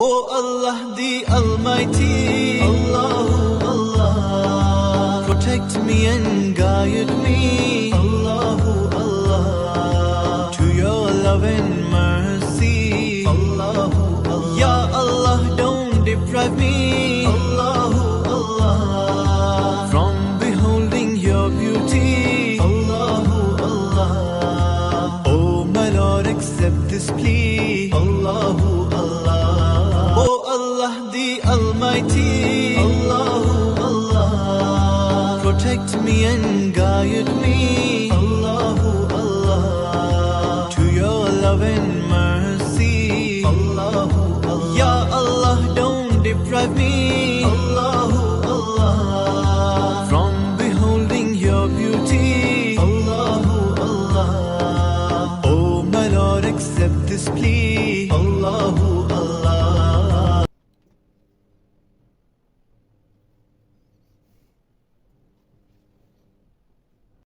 O Allah the Almighty, Allahu Allah, protect me and guide me, Allahu Allah, to your love and mercy, Allahu Allah. Ya Allah, don't deprive me, Allahu Allah, from beholding your beauty, Allahu Allah. Oh my Lord, accept this plea, Allahu Allah. O Allah the Almighty, Allahu Allah, protect me and guide me, Allahu Allah, to your love and mercy, Allahu Allah. Ya Allah, don't deprive me